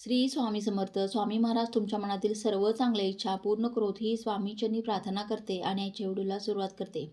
श्री स्वामी समर्थ. स्वामी महाराज तुमच्या मनातील सर्व चांगल्या इच्छा पूर्ण करोत ही स्वामीचरणी प्रार्थना करते आणि आजच्या व्हिडिओला सुरुवात करते.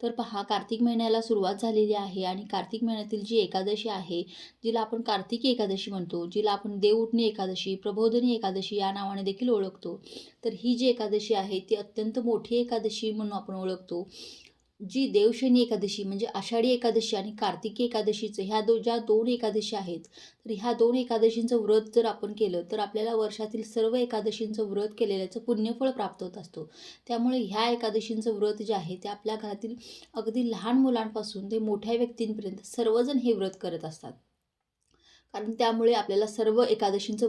तर पहा, कार्तिक महिन्याला सुरुवात झालेली आहे आणि कार्तिक महिन्यातील जी एकादशी आहे, जिला आपण कार्तिकी एकादशी म्हणतो, जिला आपण देवउठणी एकादशी, प्रबोधिनी एकादशी या नावाने देखील ओळखतो. तर ही जी एकादशी आहे ती अत्यंत मोठी एकादशी म्हणून आपण ओळखतो. जी देवशयनी एकादशी म्हणजे आषाढी एकादशी आणि कार्तिकी एकादशीचं ज्या दोन एकादशी आहेत, तर ह्या दोन एकादशींचं व्रत जर आपण केलं तर आपल्याला वर्षातील सर्व एकादशींचं व्रत केलेल्याचं पुण्यफळ प्राप्त होत असतो. त्यामुळे ह्या एकादशींचं व्रत जे आहे ते आपल्या घरातील अगदी लहान मुलांपासून ते मोठ्या व्यक्तींपर्यंत सर्वजण हे व्रत करत असतात. कारण त्यामुळे आपल्याला सर्व एकादशींचं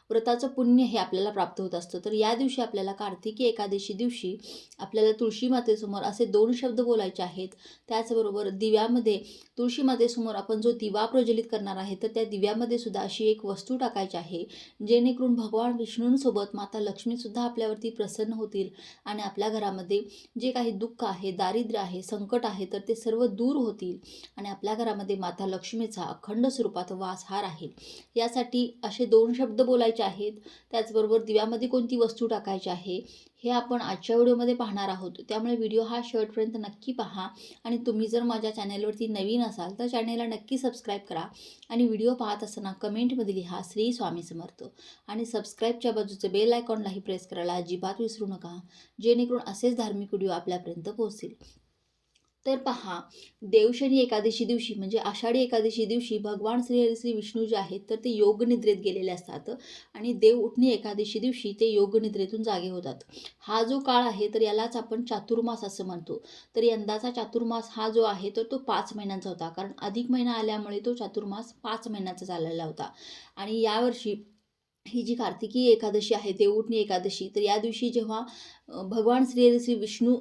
व्रताचं पुण्य हे आपल्याला प्राप्त होत असतं. तर या दिवशी आपल्याला कार्तिकी एकादशी दिवशी आपल्याला तुळशी मातेसमोर असे 2 शब्द बोलायचे आहेत. त्याचबरोबर दिव्यामध्ये तुळशी मातेसमोर आपण जो दिवा प्रज्वलित करणार आहे, तर त्या दिव्यामध्ये सुद्धा अशी एक वस्तू टाकायची आहे, जेणेकरून भगवान विष्णूंसोबत माता लक्ष्मीसुद्धा आपल्यावरती प्रसन्न होतील आणि आपल्या घरामध्ये जे काही दुःख आहे, दारिद्र्य आहे, संकट आहे, तर ते सर्व दूर होतील आणि आपल्या घरामध्ये माता लक्ष्मीचा अखंड स्वरूपात वास हा राहील. यासाठी असे 2 शब्द बोलायचे आहेत. त्याचबरोबर दिव्यामध्ये कोणती वस्तू टाकायची आहे हे आपण आजच्या व्हिडिओमध्ये पाहणार आहोत. त्यामुळे व्हिडिओ हा शेवटपर्यंत नक्की पहा आणि तुम्ही जर माझ्या चॅनलवरती नवीन असाल तर चॅनलला नक्की सबस्क्राईब करा आणि व्हिडिओ पाहत असताना कमेंटमध्ये लिहा श्री स्वामी समर्थ आणि सबस्क्राईबच्या बाजूचे बेल आयकॉनलाही प्रेस करायला अजिबात विसरू नका, जेणेकरून असेच धार्मिक व्हिडिओ आपल्यापर्यंत पोहोचतील. तर पहा, देवशनी एकादशी दिवशी म्हणजे आषाढी एकादशी दिवशी भगवान श्री विष्णू जे आहेत तर ते योगनिद्रेत गेलेले असतात आणि देव उठणी एकादशी दिवशी ते योगनिद्रेतून जागे होतात. हा जो काळ आहे तर यालाच आपण चातुर्मास असं म्हणतो. तर यंदाचा चातुर्मास हा जो आहे तर तो 5 महिन्यांचा होता, कारण अधिक महिना आल्यामुळे तो चातुर्मास 5 महिन्याचा चाललेला होता. आणि यावर्षी ही जी कार्तिकी एकादशी आहे, देवउठणी एकादशी, तर या दिवशी जेव्हा भगवान श्री विष्णू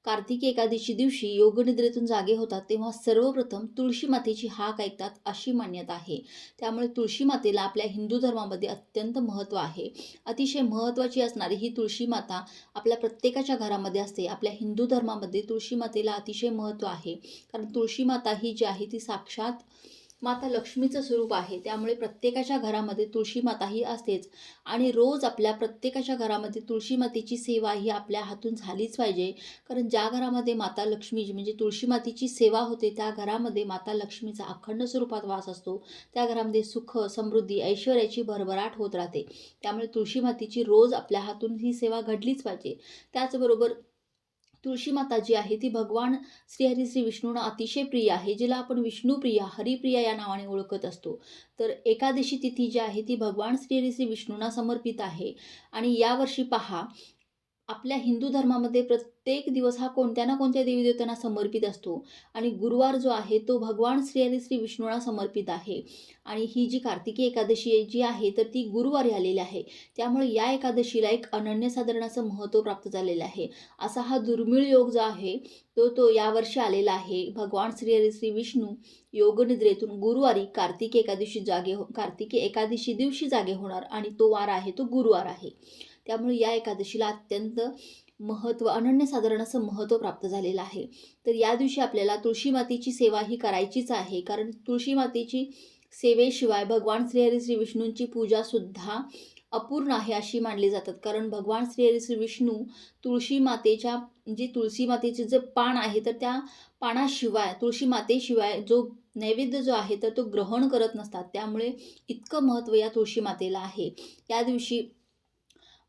कार्तिकी एकादशी दिवशी योगनिद्रेतून जागे होतात, तेव्हा सर्वप्रथम तुळशी मातेची हाक ऐकतात अशी मान्यता आहे. त्यामुळे तुळशी मातेला आपल्या हिंदू धर्मामध्ये अत्यंत महत्त्व आहे. अतिशय महत्त्वाची असणारी ही तुळशी माता आपल्या प्रत्येकाच्या घरामध्ये असते. आपल्या हिंदू धर्मामध्ये तुळशी मातेला अतिशय महत्त्व आहे, कारण तुळशी माता ही जी आहे ती साक्षात माता लक्ष्मीचं स्वरूप आहे. त्यामुळे प्रत्येकाच्या घरामध्ये तुळशी माता ही असतेच आणि रोज आपल्या प्रत्येकाच्या घरामध्ये तुळशी मातेची सेवा ही आपल्या हातून झालीच पाहिजे. कारण ज्या घरामध्ये माता लक्ष्मीची म्हणजे तुळशी मातेची सेवा होते, त्या घरामध्ये माता लक्ष्मीचा अखंड स्वरूपात वास असतो. त्या घरामध्ये सुख, समृद्धी, ऐश्वर्याची भरभराट होत राहते. त्यामुळे तुळशी मातेची रोज आपल्या हातून ही सेवा घडलीच पाहिजे. त्याचबरोबर तुळशी माता जी आहे ती भगवान श्री विष्णूंना अतिशय प्रिय आहे, जिला आपण विष्णुप्रिया, हरिप्रिया या नावाने ओळखत असतो. तर एकादशी तिथी जी आहे ती भगवान श्री विष्णूंना समर्पित आहे. आणि यावर्षी पहा, आपल्या हिंदू धर्मामध्ये प्रत्येक दिवस हा कोणत्या ना कोणत्या देवीदेवतांना समर्पित असतो आणि गुरुवार जो आहे तो भगवान श्री विष्णूला समर्पित आहे. आणि ही जी कार्तिकी एकादशी जी आहे तर ती गुरुवारी आलेली आहे. त्यामुळे या एकादशीला एक अनन्यसाधारण असं महत्त्व प्राप्त झालेलं आहे. असा हा दुर्मिळ योग जो आहे तो यावर्षी आलेला आहे. भगवान श्री विष्णू योगनिद्रेतून गुरुवारी कार्तिकी एकादशी दिवशी जागे होणार आणि तो वार आहे तो गुरुवार आहे. त्यामुळे या एकादशीला अत्यंत अनन्यसाधारण असं महत्त्व प्राप्त झालेलं आहे. तर या दिवशी आपल्याला तुळशी मातेची सेवा ही करायचीच आहे, कारण तुळशी मातेची सेवेशिवाय भगवान श्री विष्णूंची पूजासुद्धा अपूर्ण आहे अशी मानली जातात. कारण भगवान श्री विष्णू तुळशी मातेच्या तुळशी मातेचे जे पान आहे तर त्या पानाशिवाय, तुळशी मातेशिवाय जो नैवेद्य जो आहे तर तो ग्रहण करत नसतात. त्यामुळे इतकं महत्त्व या तुळशी मातेला आहे. या दिवशी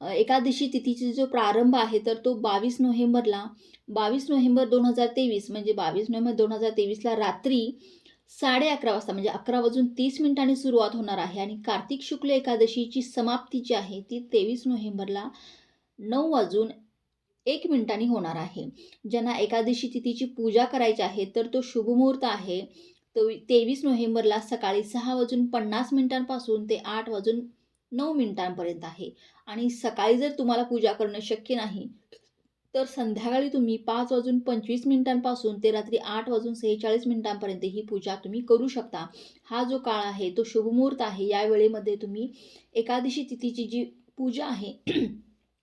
एकादशी तिथीचा जो प्रारंभ आहे तर तो 22 नोव्हेंबर 2023 म्हणजे 22 नोव्हेंबर 2023ला रात्री 11:30 वाजता म्हणजे 11:30 सुरुवात होणार आहे आणि कार्तिक शुक्ल एकादशीची समाप्ती जी आहे ती 23 नोव्हेंबरला 9:01 होणार आहे. ज्यांना एकादशी तिथीची पूजा करायची आहे तर तो शुभमुहूर्त आहे तो 23 नोव्हेंबरला सकाळी 6:50 पासून ते 8:09 आहे. आणि सकाळी जर तुम्हाला पूजा करणं शक्य नाही तर संध्याकाळी तुम्ही 5:25 पासून ते रात्री 8:46 ही पूजा तुम्ही करू शकता. हा जो काळ आहे तो शुभमुहूर्त आहे. या वेळेमध्ये तुम्ही एकादशी तिथीची जी पूजा आहे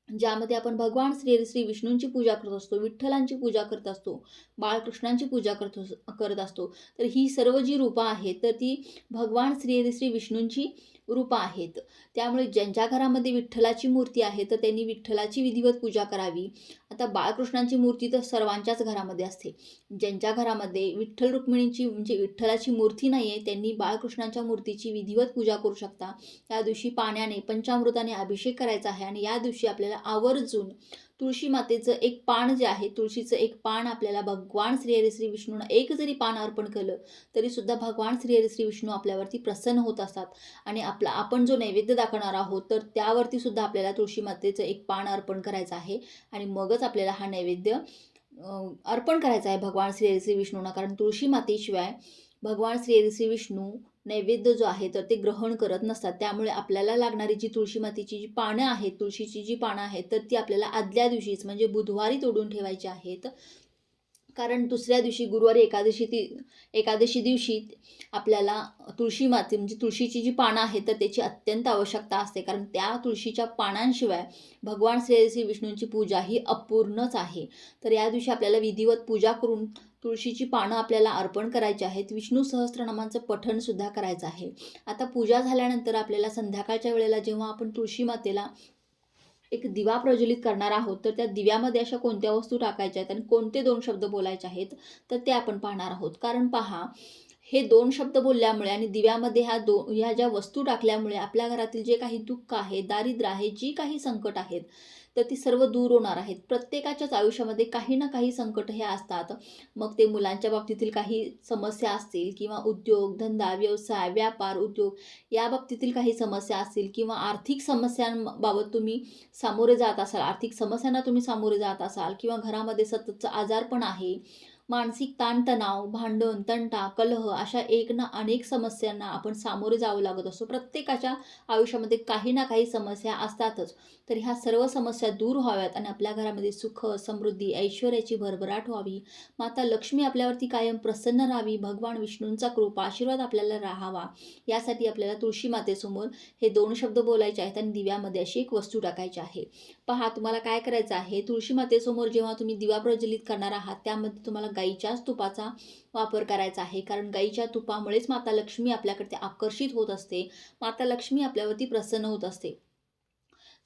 ज्यामध्ये आपण भगवान श्री विष्णूंची पूजा करत असतो, विठ्ठलांची पूजा करत असतो, बाळकृष्णांची पूजा करत असतो. तर ही सर्व जी रूपं आहेत तर ती भगवान श्री विष्णूंची रूपं आहेत. त्यामुळे ज्यांच्या घरामध्ये विठ्ठलाची मूर्ती आहे तर त्यांनी विठ्ठलाची विधिवत पूजा करावी. आता बाळकृष्णांची मूर्ती तर सर्वांच्याच घरामध्ये असते. ज्यांच्या घरामध्ये विठ्ठल रुक्मिणीची म्हणजे विठ्ठलाची मूर्ती नाही आहे त्यांनी बाळकृष्णांच्या मूर्तीची विधिवत पूजा करू शकता. त्या दिवशी पाण्याने पंचामृताने अभिषेक करायचा आहे आणि या दिवशी आपल्याला आवर्जून तुळशी मातेचं एक पान जे आहे, तुळशीचं एक पान आपल्याला भगवान श्रीहरी श्री विष्णूंना एक जरी पान अर्पण केलं तरी सुद्धा भगवान श्रीहरी श्री विष्णू आपल्यावरती प्रसन्न होत असतात आणि आपण जो नैवेद्य दाखवणार आहोत तर त्यावरती सुद्धा आपल्याला तुळशी मातेचं एक पान अर्पण करायचं आहे आणि मगच आपल्याला हा नैवेद्य अर्पण करायचा आहे भगवान श्रीहरी श्री विष्णूंना. कारण तुळशी मातेशिवाय भगवान श्रीहरी श्री विष्णू नैवेद्य जो आहे तर ते ग्रहण करत नसतात. त्यामुळे आपल्याला लागणारी जी तुळशी मातेची जी पानं आहेत, तुळशीची जी पानं आहेत तर ती आपल्याला आदल्या दिवशीच म्हणजे बुधवारी तोडून ठेवायची आहेत. कारण दुसऱ्या दिवशी गुरुवारी एकादशी दिवशी आपल्याला तुळशी माते म्हणजे तुळशीची जी पानं आहेत तर त्याची अत्यंत आवश्यकता असते. कारण त्या तुळशीच्या पानांशिवाय भगवान श्री विष्णूंची पूजा ही अपूर्णच आहे. तर या दिवशी आपल्याला विधिवत पूजा करून तुळशीची पानं आपल्याला अर्पण करायची आहेत. विष्णू सहस्त्रनामांचं पठण सुद्धा करायचं आहे. आता पूजा झाल्यानंतर आपल्याला संध्याकाळच्या वेळेला जेव्हा आपण तुळशी मातेला एक दिवा प्रज्वलित करणार आहोत तर त्या दिव्यामध्ये अशा कोणत्या वस्तू टाकायच्या आहेत आणि कोणते 2 शब्द बोलायचे आहेत तर ते आपण पाहणार आहोत. कारण पहा, हे 2 शब्द बोलल्यामुळे आणि दिव्यामध्ये ह्या ज्या वस्तू टाकल्यामुळे आपल्या घरातील जे काही दुःख आहे, दारिद्र्य आहे, जी काही संकट आहेत तर ती सर्व दूर होणार आहेत. प्रत्येकाच्याच आयुष्यामध्ये काही ना काही संकट हे असतात. मग ते मुलांच्या बाबतीतील काही समस्या असतील किंवा उद्योग, धंदा, व्यवसाय, व्यापार, उद्योग या बाबतीतील काही समस्या असतील किंवा आर्थिक समस्यांबाबत तुम्ही सामोरे जात असाल, आर्थिक समस्यांना तुम्ही सामोरे जात असाल किंवा घरामध्ये सततचं आजारपण आहे, मानसिक ताणतणाव, भांडण, तंटा, कलह अशा एक ना अनेक समस्यांना आपण सामोरे जावं लागत असतो. प्रत्येकाच्या आयुष्यामध्ये काही ना काही समस्या असतातच. तर ह्या सर्व समस्या दूर व्हाव्यात आणि आपल्या घरामध्ये सुख, समृद्धी, ऐश्वर्याची भरभराट व्हावी, माता लक्ष्मी आपल्यावरती कायम प्रसन्न राहावी, भगवान विष्णूंचा कृपा आशीर्वाद आपल्याला राहावा, यासाठी आपल्याला तुळशी मातेसमोर हे 2 शब्द बोलायचे आहेत आणि दिव्यामध्ये अशी एक वस्तू टाकायची आहे. पहा, तुम्हाला काय करायचं आहे, तुळशी मातेसमोर जेव्हा तुम्ही दिवा प्रज्वलित करणार आहात त्यामध्ये तुम्हाला गाईच्याच तुपाचा वापर करायचा आहे. कारण गाईच्या तुपामुळेच माता लक्ष्मी आपल्याकडे आकर्षित होत असते, माता लक्ष्मी आपल्यावरती प्रसन्न होत असते.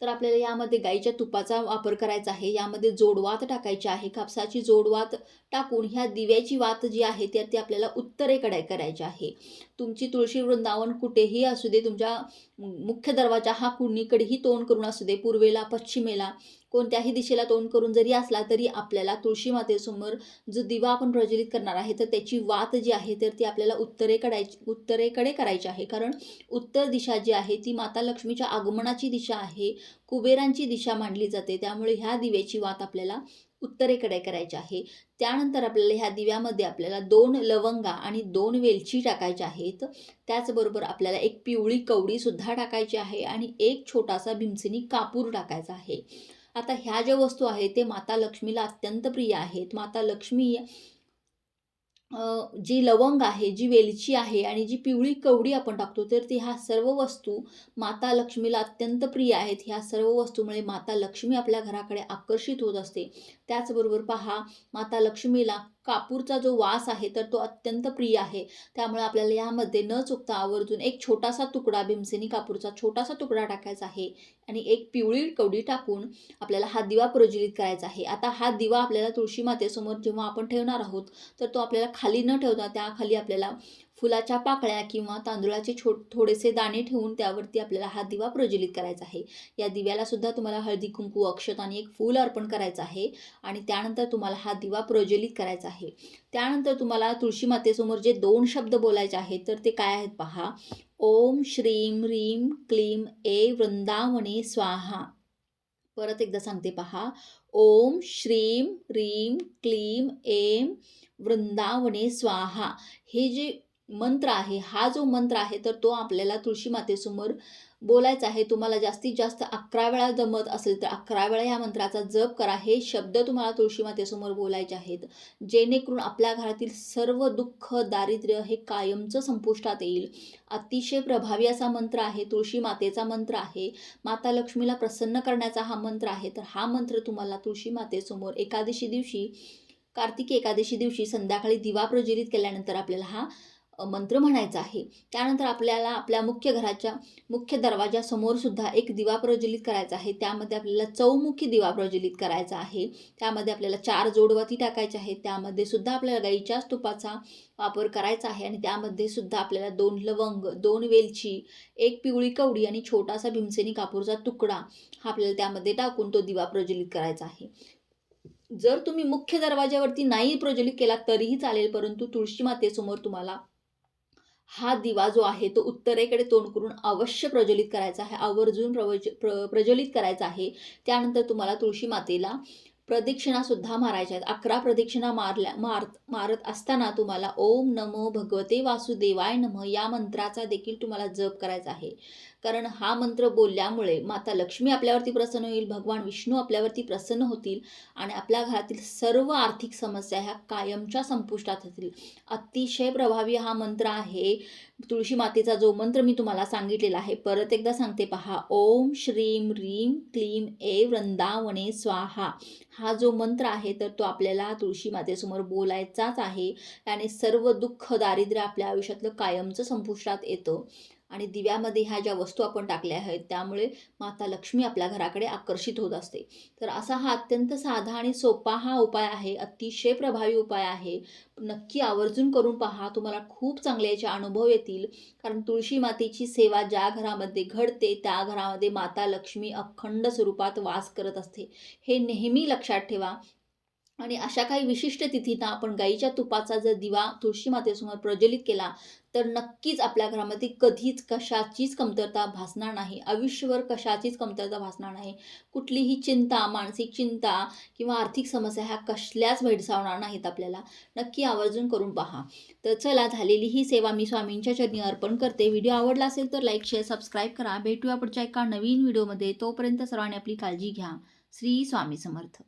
तर आपल्याला यामध्ये गाईच्या तुपाचा वापर करायचा आहे. यामध्ये जोडवात टाकायची आहे. कापसाची जोडवात टाकून ह्या दिव्याची वात जी आहे तर ती आपल्याला उत्तरेकडे करायची आहे. तुमची तुळशी वृंदावन कुठेही असू दे, तुमच्या मुख्य दरवाजा हा कुणीकडेही तोंड करून असू दे, पूर्वेला, पश्चिमेला, कोणत्याही दिशेला तोंड करून जरी असला तरी आपल्याला तुळशी मातेसमोर जो दिवा आपण प्रज्वलित करणार आहे तर त्याची वात जी आहे तर ती आपल्याला उत्तरेकडे करायची आहे. कारण उत्तर दिशा जी आहे ती माता लक्ष्मीच्या आगमनाची दिशा आहे, कुबेरांची दिशा मानली जाते. त्यामुळे ह्या दिव्याची वात आपल्याला उत्तरेकडे करायची आहे. त्यानंतर आपल्याला ह्या दिव्यामध्ये आपल्याला 2 लवंगा आणि 2 वेलची टाकायच्या आहेत. त्याचबरोबर आपल्याला एक पिवळी कवडी सुद्धा टाकायची आहे आणि एक छोटासा भीमसेनी कापूर टाकायचा आहे. आता ह्या ज्या वस्तू आहेत ते माता लक्ष्मीला अत्यंत प्रिय आहेत. माता लक्ष्मी जी लवंग आहे, जी वेलची आहे आणि जी पिवळी कवडी आपण टाकतो तर ह्या सर्व वस्तू माता लक्ष्मीला अत्यंत प्रिय आहेत. ह्या सर्व वस्तूमुळे माता लक्ष्मी आपल्या घराकडे आकर्षित होत असते. त्याचबरोबर पहा, माता लक्ष्मीला कापूरचा जो वास आहे तर तो अत्यंत प्रिय आहे. त्यामुळे आपल्याला यामध्ये न चुकता आवर्जून एक छोटासा तुकडा भीमसेनी कापूरचा छोटासा तुकडा टाकायचा आहे आणि एक पिवळी कवडी टाकून आपल्याला हा दिवा प्रज्वलित करायचा आहे. आता हा दिवा आपल्याला तुळशी मातेसमोर जेव्हा आपण ठेवणार आहोत तर तो आपल्याला खाली न ठेवता त्याखाली आपल्याला फुलाच्या पाकळ्या किंवा तांदूळाचे थोडेसे दाणे ठेवून त्यावरती आपल्याला हा दिवा प्रज्वलित करायचा आहे. या दिव्याला सुद्धा तुम्हाला हळदी, कुंकू, अक्षत आणि एक फूल अर्पण करायचं आहे आणि त्यानंतर तुम्हाला हा दिवा प्रज्वलित करायचा आहे. त्यानंतर तुम्हाला तुळशी मातेसमोर जे 2 शब्द बोलायचे आहेत तर ते काय आहेत पहा. ओम श्रीम ह्रीम क्लीम ए वृंदावने स्वाहा. परत एकदा सांगते पहा. ओम श्रीम ह्रीम क्लीम ऐं वृंदावने स्वाहा. हे जे मंत्र आहे, हा जो मंत्र आहे तर तो आपल्याला तुळशी मातेसमोर बोलायचा आहे. तुम्हाला जास्तीत जास्त 11 वेळा जमत असेल तर 11 वेळा ह्या मंत्राचा जप करा. हे शब्द तुम्हाला तुळशी मातेसमोर बोलायचे आहेत, जेणेकरून आपल्या घरातील सर्व दुःख, दारिद्र्य हे कायमचं संपुष्टात येईल. अतिशय प्रभावी असा मंत्र आहे, तुळशी मातेचा मंत्र आहे. माता लक्ष्मीला प्रसन्न करण्याचा हा मंत्र आहे. तर हा मंत्र तुम्हाला तुळशी मातेसमोर एकादशी दिवशी, कार्तिकी एकादशी दिवशी संध्याकाळी दिवा प्रज्वलित केल्यानंतर आपल्याला हा मंत्र म्हणायचा आहे. त्यानंतर आपल्याला आपल्या मुख्य दरवाजासमोर सुद्धा एक दिवा प्रज्वलित करायचा आहे. त्यामध्ये आपल्याला चौमुखी दिवा प्रज्वलित करायचा आहे. त्यामध्ये आपल्याला 4 जोडवती टाकायचे आहेत. त्यामध्ये सुद्धा आपल्याला गाईच्याच तुपाचा वापर करायचा आहे आणि त्यामध्ये सुद्धा आपल्याला 2 लवंग, 2 वेलची, 1 पिवळी कवडी आणि छोटासा भीमसेनी कापूरचा तुकडा हा आपल्याला त्यामध्ये टाकून तो दिवा प्रज्वलित करायचा आहे. जर तुम्ही मुख्य दरवाजावरती नाही प्रज्वलित केला तरीही चालेल, परंतु तुळशी मातेसमोर तुम्हाला हा दिवा जो आहे तो उत्तरेकडे तोंड करून अवश्य प्रज्वलित करायचा आहे. आवर्जून प्रज्वलित करायचा आहे. त्यानंतर तुम्हाला तुळशी मातेला प्रदक्षिणासुद्धा मारायच्या आहेत. 11 प्रदक्षिणा मारत असताना तुम्हाला ओम नमो भगवते वासुदेवाय नमः या मंत्राचा देखील तुम्हाला जप करायचा आहे. कारण हा मंत्र बोलल्यामुळे माता लक्ष्मी आपल्यावरती प्रसन्न होईल, भगवान विष्णू आपल्यावरती प्रसन्न होतील आणि आपल्या घरातील सर्व आर्थिक समस्या ह्या कायमच्या संपुष्टात येतील. अतिशय प्रभावी हा मंत्र आहे. तुळशी मातेचा जो मंत्र मी तुम्हाला सांगितलेला आहे, परत एकदा सांगते पहा. ओम श्रीम ह्रीम क्लीम ए वृंदावने स्वाहा. हा जो मंत्र आहे तर तो आपल्याला तुळशी मातेसमोर बोलायचाच आहे. त्याने सर्व दुःख, दारिद्र्य आपल्या आयुष्यातलं कायमचं संपुष्टात येतं आणि दिव्यामध्ये ह्या ज्या वस्तू आपण टाकल्या आहेत त्यामुळे माता लक्ष्मी आपल्या घराकडे आकर्षित होत असते. तर असा हा अत्यंत साधा आणि सोपा हा उपाय आहे. अतिशय प्रभावी उपाय आहे. नक्की आवर्जून करून पहा. तुम्हाला खूप चांगले याचे अनुभव येतील. कारण तुळशी मातेची सेवा ज्या घरामध्ये घडते त्या घरामध्ये माता लक्ष्मी अखंड स्वरूपात वास करत असते. हे नेहमी लक्षात ठेवा. आणि अशा काही विशिष्ट तिथींना आपण गाईच्या तुपाचा जर दिवा तुळशी मातेसमोर प्रज्वलित केला तर नक्कीच आपल्या घरामध्ये कधीच कशाचीच कमतरता भासणार नाही. आयुष्यभर कशाचीच कमतरता भासणार नाही. कुठलीही चिंता, मानसिक चिंता किंवा आर्थिक समस्या ह्या कसल्याच भेडसावणार नाहीत आपल्याला. नक्की आवर्जून करून पहा. तर चला, झालेली ही सेवा मी स्वामींच्या चरणी अर्पण करते. व्हिडिओ आवडला असेल तर लाईक, शेअर, सबस्क्राईब करा. भेटूया पुढच्या एका नवीन व्हिडिओमध्ये. तोपर्यंत सर्वांनी आपली काळजी घ्या. श्री स्वामी समर्थ.